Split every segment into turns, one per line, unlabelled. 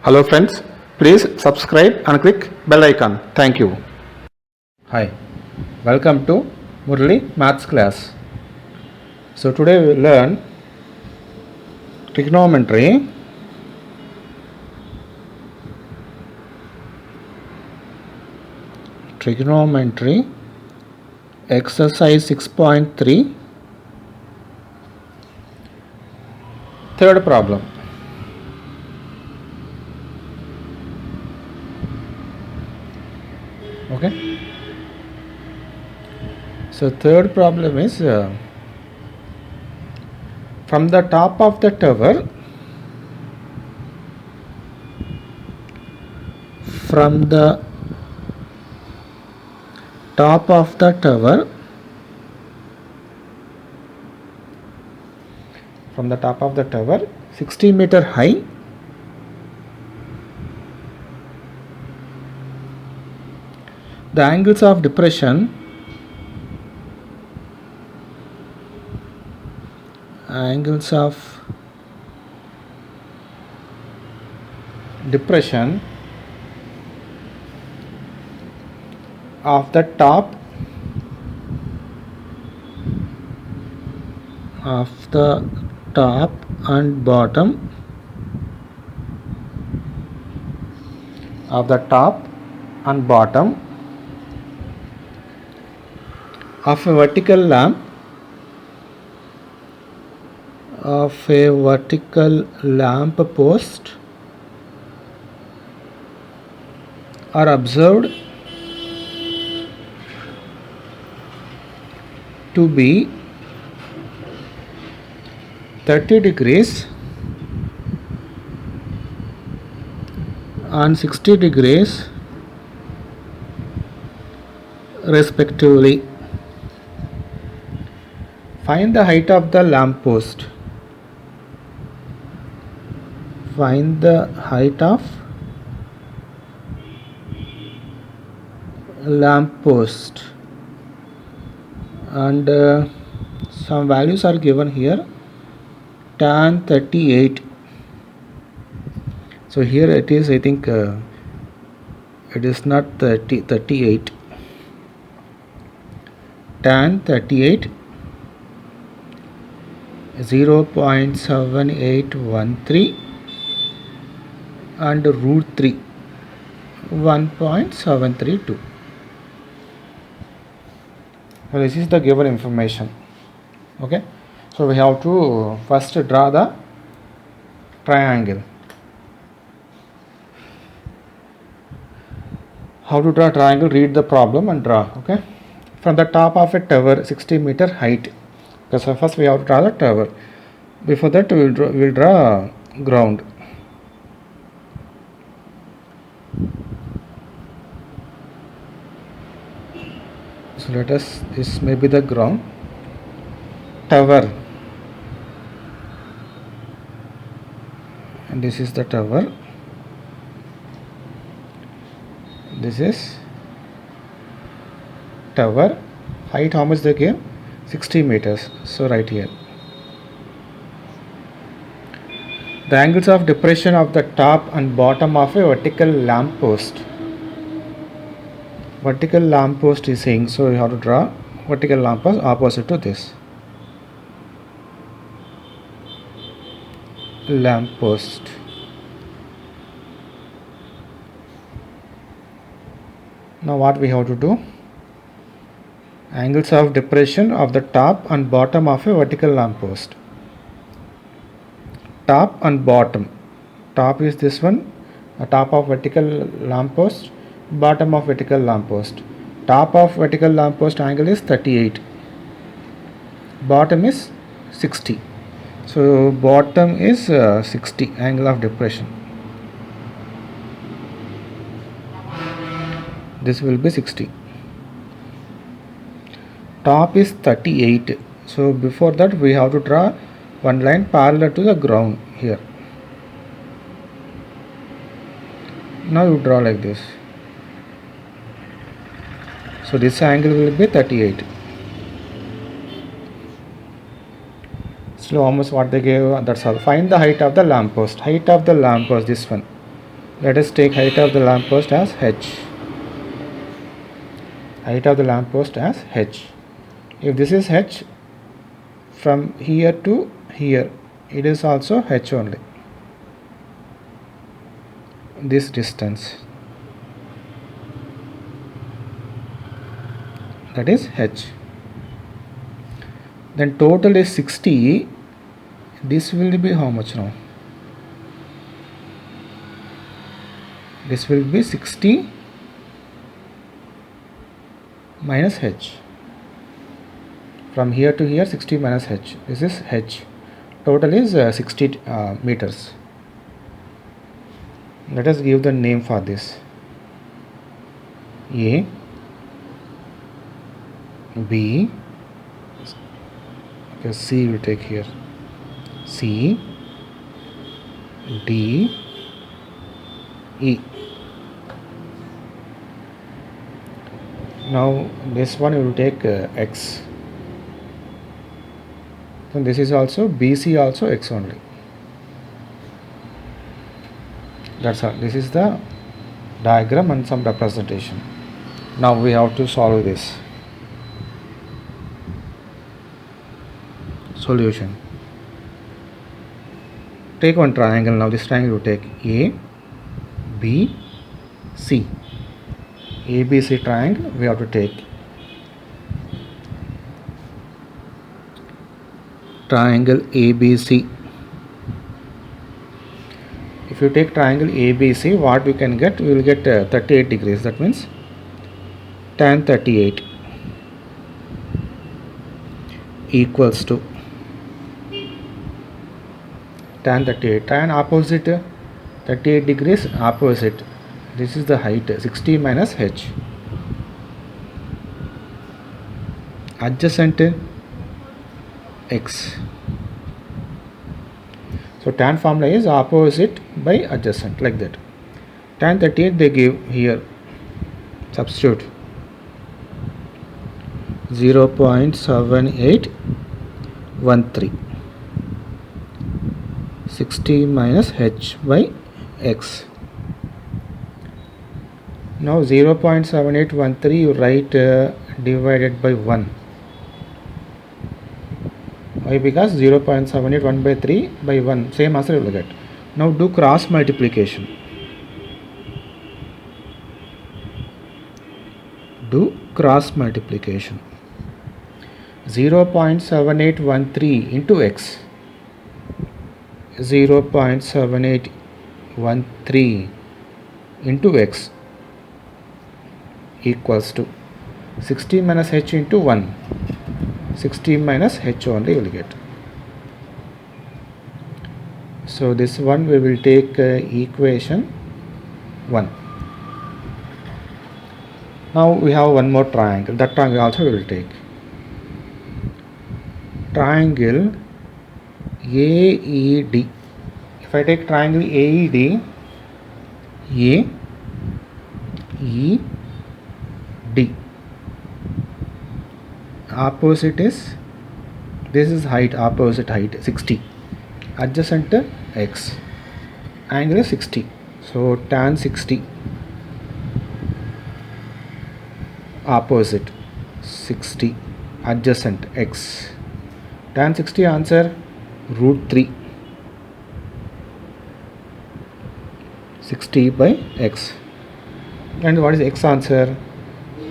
Hello friends, please subscribe and click bell icon. Thank you. Hi, welcome to Murali Maths class. So today we will learn trigonometry. Trigonometry exercise 6.3, third problem. Okay. So third problem is from the top of the tower, from the top of the tower, from the top of the tower 60 meter high, the angles of depression of the top and bottom of a vertical lamp post are observed to be 30 degrees and 60 degrees respectively. Find the height of the lamp post. Find the height of lamp post, and some values are given here. Tan 38. So here it is, I think it is not 38. Tan 38 0.7813 and root 3 1.732. So this is the given information. Okay, so we have to first draw the triangle. How to draw triangle? Read the problem and draw. Okay, from the top of a tower 60 meter height. Okay, so first we have to draw the tower. Before that we will draw ground. So let us, this may be the ground. Tower, and this is the tower. This is tower. Height, how much they gave? 60 meters. So right here. The angles of depression of the top and bottom of a vertical lamp post. Vertical lamp post is saying, so you have to draw vertical lamp post opposite to this lamp post. Now what we have to do? Angles of depression of the top and bottom of a vertical lamp post. Top and bottom. Top is this one, the top of vertical lamp post, bottom of vertical lamp post. Top of vertical lamp post angle is 38. Bottom is 60. So bottom is 60 angle of depression. This will be 60. Top is 38. So before that we have to draw one line parallel to the ground here. Now you draw like this. So this angle will be 38. So almost what they gave, that's all. Find the height of the lamppost. Height of the lamppost, this one. Let us take height of the lamppost as h. Height of the lamppost as h. If this is h, from here to here, it is also h only. This distance, that is h. Then total is 60. This will be how much now? This will be 60 minus h. From here to here, 60 minus h. This is h. Total is 60 meters. Let us give the name for this. A, B, okay, C will take here. C, D, E. Now this one will take x. So this is also BC, also x only. That's all. This is the diagram and some representation. Now we have to solve this. Solution. Take one triangle. Now this triangle will take A, B, C. ABC triangle we have to take. Triangle ABC. If you take triangle ABC, what we can get? We will get 38 degrees. That means tan 38 equals to tan 38. Tan opposite 38 degrees opposite. This is the height 60 minus h. Adjacent x. So tan formula is opposite by adjacent, like that. Tan 38 they give here. Substitute 0.7813. 60 minus h by x. Now 0.7813 you write divided by 1. Why? Because 0.781 by 3 by 1, same answer you will get. Now do cross multiplication. Do cross multiplication. 0.7813 into x. 0.7813 into x equals to 60 minus h into 1. 60 minus h only you will get. So this one we will take equation 1. Now we have one more triangle. That triangle also we will take. Triangle AED. If I take triangle AED, AED, opposite is, this is height, opposite height 60, adjacent x, angle is 60. So tan 60 opposite 60 adjacent x. Tan 60 answer root 3. 60 by x. And what is x answer?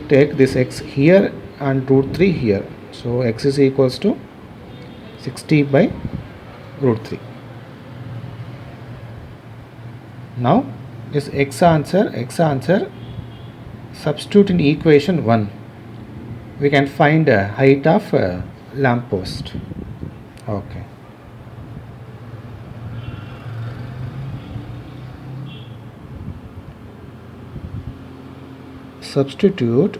Take this x here and root 3 here. So x is equals to 60 by root 3. Now this x answer substitute in equation 1. We can find a height of lamp post. Okay. Substitute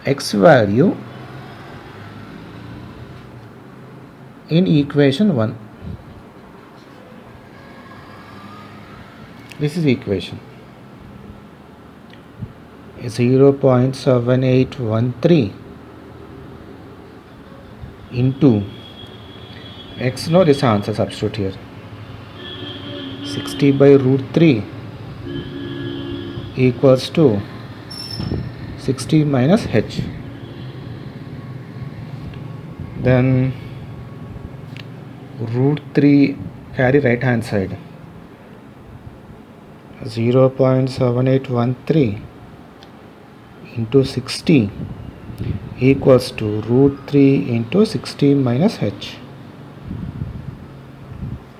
x value in equation 1. This is equation. 0.7813 into x. No, this answer substitute here. 60 by root 3 equals to 60 minus h. Then root 3 carry right hand side, 0.7813 into 60 equals to root 3 into 60 minus h.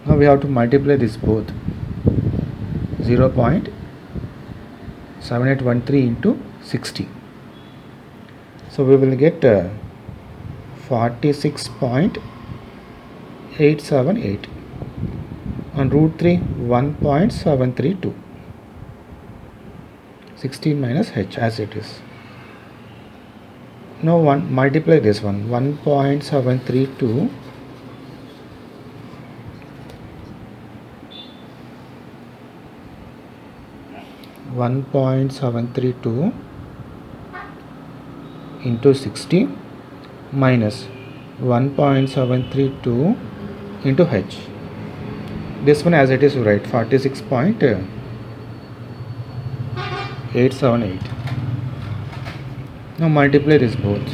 Now we have to multiply this both, 0.7813 into 60. So we will get 46.878 on root 3 1.732, 16 minus h as it is. Now multiply this one, 1.732 1.732 into 60 minus 1.732 into h. This one as it is, right, 46.878. Now multiply this both.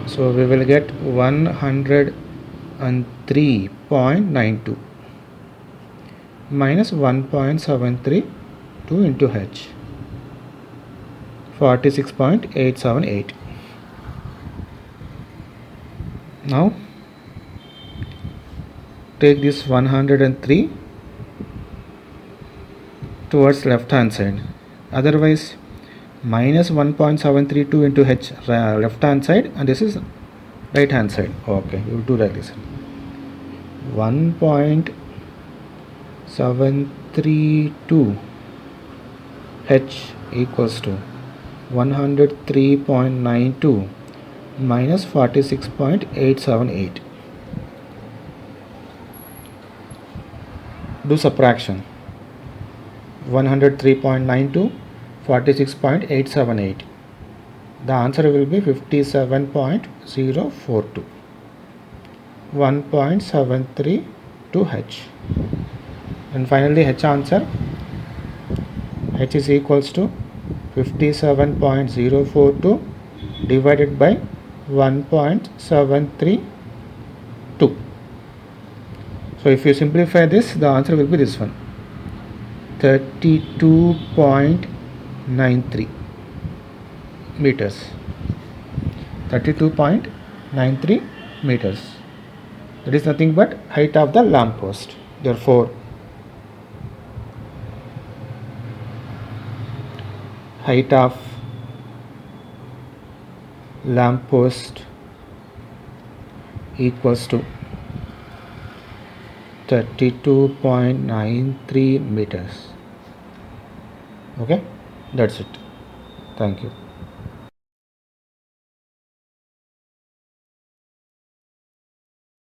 So we will get 103.92 minus 1.732 into h, 46.878. Now take this 103 towards left hand side, otherwise minus 1.732 into h left hand side, and this is right hand side. Okay, we will do like this. 1.732 h equals to 103.92 minus 46.878. Do subtraction. 103.92, 46.878. The answer will be 57.042. 1.732 h. And finally h answer, h is equals to 57.042 divided by 1.732. So if you simplify this, the answer will be this one, 32.93 meters. 32.93 meters. That is nothing but height of the lamp post. Therefore, height of lamp post equals to 32.93 meters. Okay, that's it. Thank you.